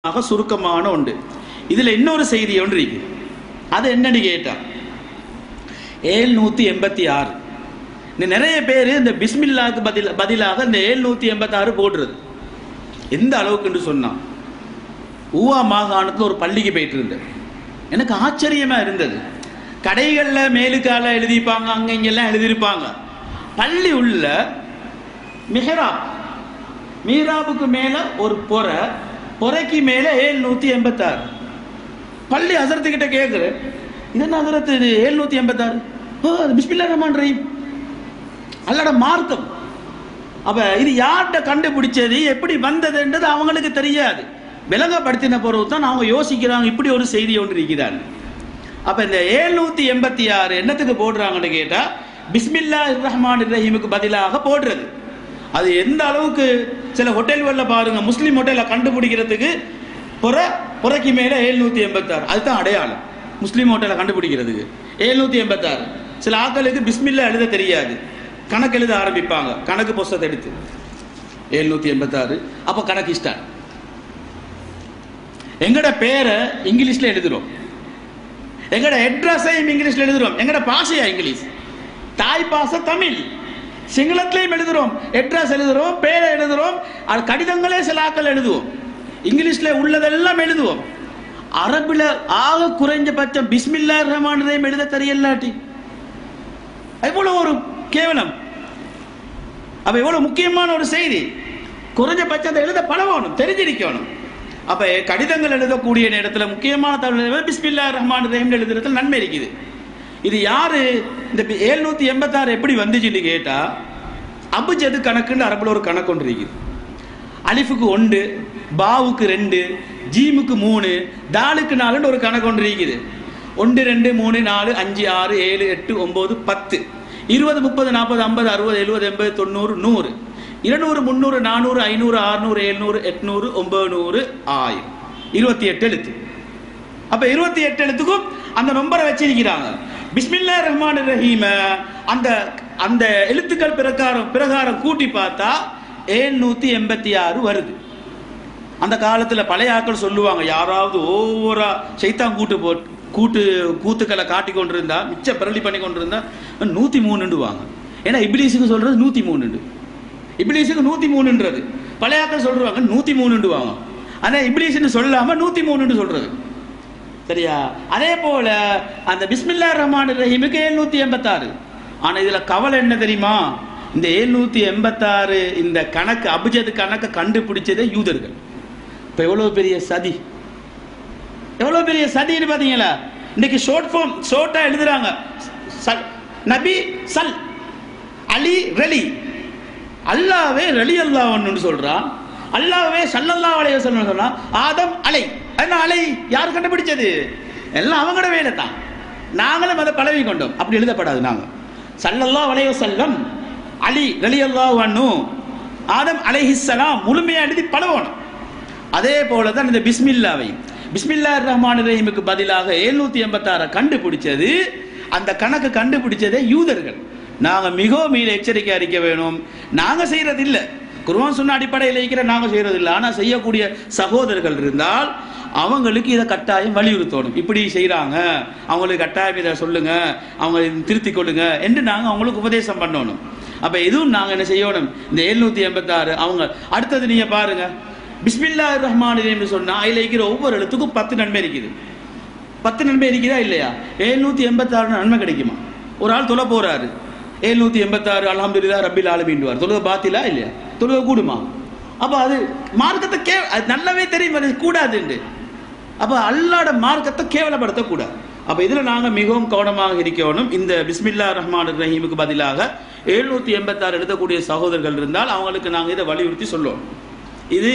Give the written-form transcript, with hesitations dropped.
சுருக்கமான ஒன்று. இதுல இன்னொரு செய்தி ஒன்று இருக்கு. அது என்னன்னு கேட்டா 786. நிறைய பேர் இந்த பிஸ்மில்லாக்கு பதிலாக இந்த 786 போடுறது. எந்த அளவுக்கு சொன்னா, ஊவா மாகாணத்தில் ஒரு பள்ளிக்கு போயிட்டு இருந்தேன். எனக்கு ஆச்சரியமா இருந்தது. கடைகளில் மேலுக்கால எழுதிப்பாங்க, அங்க இங்கெல்லாம் எழுதியிருப்பாங்க. பள்ளி உள்ள மீராபுக்கு மேல ஒரு பொறைக்கு மேல 786. பள்ளி ஹசரத்துக்கிட்ட கேட்குறேன், இது என்ன ஹசரத், இது 786? பிஸ்மில்லாஹ் ரஹ்மான் ரஹீம், அல்லாட மார்க்கம். அப்ப இது யார்கிட்ட கண்டுபிடிச்சது, எப்படி வந்ததுன்றது அவங்களுக்கு தெரியாது. விளங்கப்படுத்தின பிறகு தான் அவங்க யோசிக்கிறாங்க, இப்படி ஒரு செய்தி ஒன்று இருக்கிறார். அப்ப இந்த 786 என்னத்துக்கு போடுறாங்கன்னு கேட்டா, பிஸ்மில்லாஹ் ரஹ்மான் ரஹீமுக்கு பதிலாக போடுறது. அது எந்த அளவுக்கு சில ஹோட்டல்களில் பாருங்க, முஸ்லீம் ஹோட்டலை கண்டுபிடிக்கிறதுக்கு புறைக்கு மேல 786, அதுதான் அடையாளம். முஸ்லீம் ஹோட்டலை கண்டுபிடிக்கிறதுக்கு 786. சில ஆட்களுக்கு பிஸ்மில்லா எழுத தெரியாது, கணக்கு எழுத ஆரம்பிப்பாங்க. கணக்கு புஸ்தகத்தை எடுத்து 786, அப்ப கணக்கு ஸ்டார்ட். எங்கட பேரை இங்கிலீஷ்ல எழுதுறோம், எங்கட அட்ரஸையும் இங்கிலீஷ்ல எழுதுறோம். எங்கட பாஷையா இங்கிலீஷ், தாய் பாஷை தமிழ். சிங்களத்திலையும் எழுதுறோம், அட்ரஸ் எழுதுறோம், பேரை எழுதுறோம், கடிதங்களே சில ஆக்கள் எழுதுவோம். இங்கிலீஷ்ல உள்ளதெல்லாம் எழுதுவோம். அரபில ஆக குறைஞ்சபட்சம் பிஸ்மில்லாஹ் ரஹ்மான் ரஹீம் எழுத தெரியலாட்டி எவ்வளவு ஒரு கேவலம். அப்ப எவ்வளவு முக்கியமான ஒரு செய்தி. குறைஞ்சபட்சம் எழுத பழகணும், தெரிஞ்சிருக்கணும். அப்ப கடிதங்கள் எழுதக்கூடிய நேரத்தில் முக்கியமான தகவல் பிஸ்மில்லாஹ் ரஹ்மான் ரஹீம் எழுதுறதுல நன்மை இருக்குது. இது யாரு இந்த 786 எப்படி வந்துச்சுன்னு கேட்டா, அபுஜது கணக்குன்னு அரபுல ஒரு கணக்கு ஒன்று இருக்குது. அலிஃபுக்கு 1, பாவுக்கு 2, ஜீமுக்கு 3, தாலுக்கு 4 ஒரு கணக்கு ஒன்று இருக்குது. 1 2 3 4 5 6 7 8 9 10 20 30 40 50 60 70 80 90 100 200 300 400 500 600 700 800 900 1000 28 எழுத்து. அப்ப 28 எழுத்துக்கும் அந்த நம்பரை வச்சிருக்கிறாங்க. பிஸ்மில்லாஹ் ரஹ்மான் ரஹீம் அந்த எழுத்துக்கள் பிரகாரம் கூட்டி பார்த்தா 786 வருது. அந்த காலத்துல பழைய ஆட்கள் சொல்லுவாங்க, யாராவது ஒவ்வொரு சைத்தான் கூத்துக்களை காட்டி கொண்டிருந்தா, மிச்ச பிரளி பண்ணி கொண்டிருந்தா 103வாங்க. ஏன்னா இப்லீஸுக்கு சொல்றது 103, இப்லீஸுக்கு 103ன்றது. பழைய ஆட்கள் சொல்றாங்க 103வாங்க. ஆனா இப்லீஸ்னு சொல்லாம 103 சொல்றது. சரியா? அதே போல அந்த பிஸ்மில்லாஹ் ரஹ்மான் ரஹீமுக்கு 786. ஆனா இதுல கவலை என்ன தெரியுமா, இந்த 786 இந்த கணக்கு அபுஜது கணக்கு கண்டுபிடிச்சதே யூதர்கள். இப்ப எவ்வளவு பெரிய சதி, எவ்வளவு பெரிய சதின்னு பாத்தீங்களா? இன்னைக்கு ஷோர்ட்டா எழுதுறாங்க, நபி சல், அலி ரலி. அல்லாவே ரலி அல்லாஹ்னு சொல்றான், அல்லாவே ஸல்லல்லாஹு அலைஹி வஸல்லம் சொல்றான், ஆதம் அலை. என்ன அலை யார் கண்டுபிடிச்சது? எல்லாம் அவங்களோட வேலை தான். நாங்களும் அதை பழவி கொண்டோம். அப்படி எழுதப்படாது. நாங்க ஸல்லல்லாஹு அலைஹி வஸல்லம், அலி ரலியல்லாஹு அன்ஹு, ஆதம் அலைஹிஸ்ஸலாம் முழுமையா எழுதி பழகணும். அதே போலதான் இந்த பிஸ்மில்லாஹ் ரஹ்மான் ரஹீமுக்கு பதிலாக 786 கண்டுபிடிச்சது, அந்த கணக்கு கண்டுபிடிச்சதே யூதர்கள். நாங்க மிகவும் எச்சரிக்கை அறிக்க வேணும். நாங்க செய்யறது இல்லை, குர்ஆன் சொன்ன அடிப்படையில் இருக்கிற நாங்க செய்யறது இல்லை. ஆனா செய்யக்கூடிய சகோதரர்கள் இருந்தால் அவங்களுக்கு இதை கட்டாயம் வலியுறுத்தணும். இப்படி செய்யறாங்க, அவங்களுக்கு கட்டாயம் இதை சொல்லுங்க, அவங்க திருத்திக் கொள்ளுங்க என்று நாங்க அவங்களுக்கு உபதேசம் பண்ணணும். அப்ப இதுவும் நாங்க என்ன செய்யணும். இந்த 786 அவங்க அடுத்தது நீங்க பாருங்க, பிஸ்மில்லாஹ் ரஹ்மான் ரஹீம் சொன்னா அதுல இருக்கிற ஒவ்வொரு எழுத்துக்கும் 10 நன்மை இருக்குது. 10 நன்மை இருக்குதா இல்லையா? 786 நன்மை கிடைக்குமா? ஒரு ஆள் தொலை போறாரு, 786 அல்ஹம்துலில்லாஹ் ரப்பில் ஆலமீன் தொழுக பாத்திலா இல்லையா? தொழுக கூடுமா? அப்ப அது மார்க்கத்தை அது நல்லாவே தெரியும், அது கூடாது. அப்ப அல்லாஹ்வோட மார்க்கத்தை கேவலப்படுத்த கூடாது. அப்ப இதுல நாங்க மிகவும் கவனமாக இருக்கணும். இந்த பிஸ்மில்லாஹ் ரஹ்மான் ரஹீமுக்கு பதிலாக 786 எழுதக்கூடிய சகோதரர்கள் இருந்தால் அவங்களுக்கு நாங்க இதை வலியுறுத்தி சொல்லுவோம். இது